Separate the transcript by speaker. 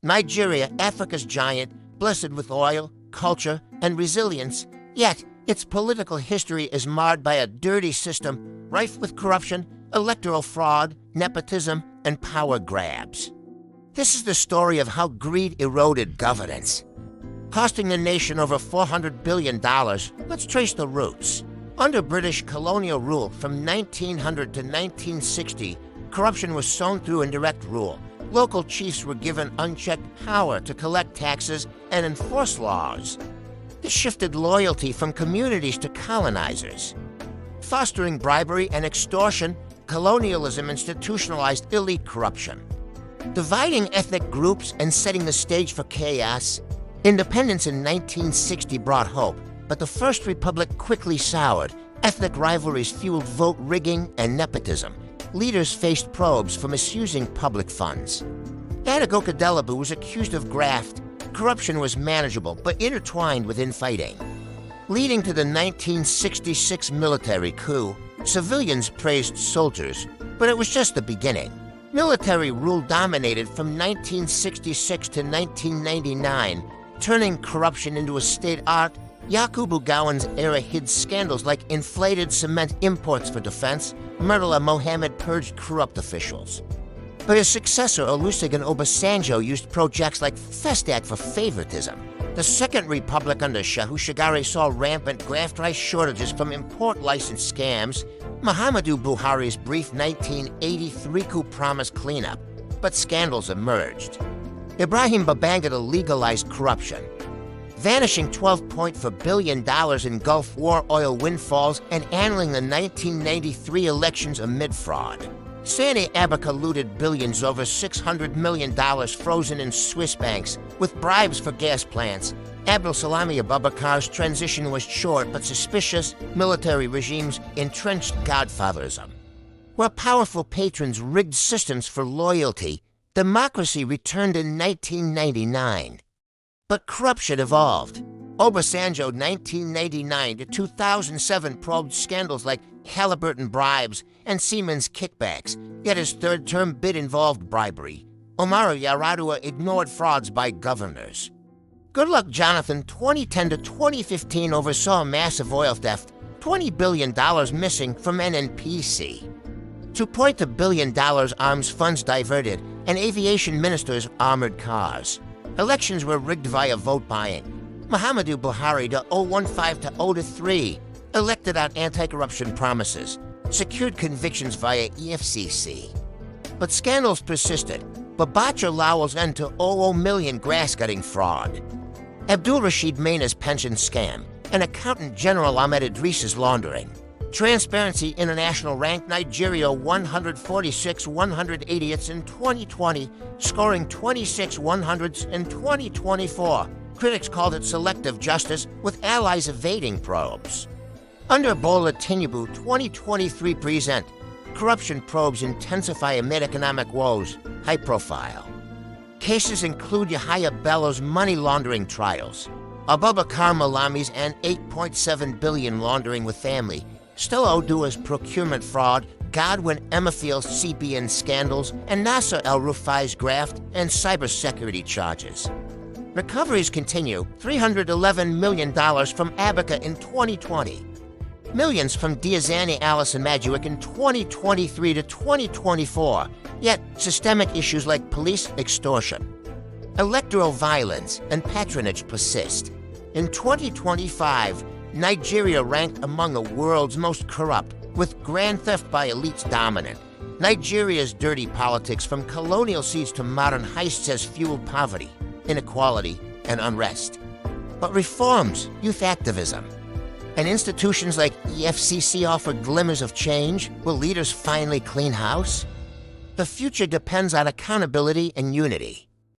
Speaker 1: Nigeria, Africa's giant, blessed with oil, culture, and resilience, yet its political history is marred by a dirty system rife with corruption, electoral fraud, nepotism, and power grabs. This is the story of how greed eroded governance, costing the nation over $400 billion. Let's trace the roots. Under British colonial rule from 1900 to 1960, corruption was sown through indirect rule. Local chiefs were given unchecked power to collect taxes and enforce laws. This shifted loyalty from communities to colonizers. Fostering bribery and extortion, colonialism institutionalized elite corruption. Dividing ethnic groups and setting the stage for chaos, independence in 1960 brought hope, but the First Republic quickly soured. Ethnic rivalries fueled vote rigging and nepotism. Leaders faced probes for misusing public funds. Adegoke Delabu was accused of graft. Corruption was manageable, but intertwined with infighting. Leading to the 1966 military coup, civilians praised soldiers, but it was just the beginning. Military rule dominated from 1966 to 1999, turning corruption into a state art. Yakubu Gowon's era hid scandals like inflated cement imports for defense. Murtala Mohammed purged corrupt officials. But his successor, Olusegun Obasanjo, used projects like Festac for favoritism. The Second Republic under Shehu Shagari saw rampant graft rice shortages from import license scams. Muhammadu Buhari's brief 1983 coup promised cleanup, but scandals emerged. Ibrahim Babangida legalized corruption, vanishing $12.4 billion in Gulf War oil windfalls and handling the 1993 elections amid fraud. Sani Abacha looted billions over $600 million frozen in Swiss banks with bribes for gas plants. Abdul Salami Abubakar's transition was short but suspicious. Military regimes entrenched godfatherism. Where powerful patrons rigged systems for loyalty, democracy returned in 1999. But corruption evolved. Obasanjo 1999 to 2007 probed scandals like Halliburton bribes and Siemens kickbacks, yet his third-term bid involved bribery. Umaru Yar'Adua ignored frauds by governors. Goodluck Jonathan 2010 to 2015 oversaw massive oil theft, $20 billion missing from NNPC. $2.2 billion arms funds diverted, and aviation ministers armored cars. Elections were rigged via vote buying. Muhammadu Buhari to 015 to 0-3 elected on anti-corruption promises, secured convictions via EFCC. But scandals persisted. Babacha Lawal's end to 00 million grass-cutting fraud. Abdul Rashid Maina's pension scam, and Accountant General Ahmed Idris's laundering. Transparency International ranked Nigeria 146/180th in 2020, scoring 26 100s in 2024. Critics called it selective justice, with allies evading probes. Under Bola Tinubu, 2023 present. Corruption probes intensify amid economic woes. High profile. Cases include Yahaya Bello's money laundering trials, Abubakar Malami's and $8.7 billion laundering with family, Stella Odua's procurement fraud, Godwin Emafield's CBN scandals, and Nasser El-Rufai's graft and cybersecurity charges. Recoveries continue. $311 million from Abacha in 2020. Millions from Diazani, Alice, and Maduik in 2023 to 2024. Yet, systemic issues like police extortion, electoral violence, and patronage persist. In 2025, Nigeria ranked among the world's most corrupt, with grand theft by elites dominant. Nigeria's dirty politics, from colonial seeds to modern heists, has fueled poverty, inequality, and unrest. But reforms, youth activism, and institutions like EFCC offer glimmers of change. Will leaders finally clean house? The future depends on accountability and unity.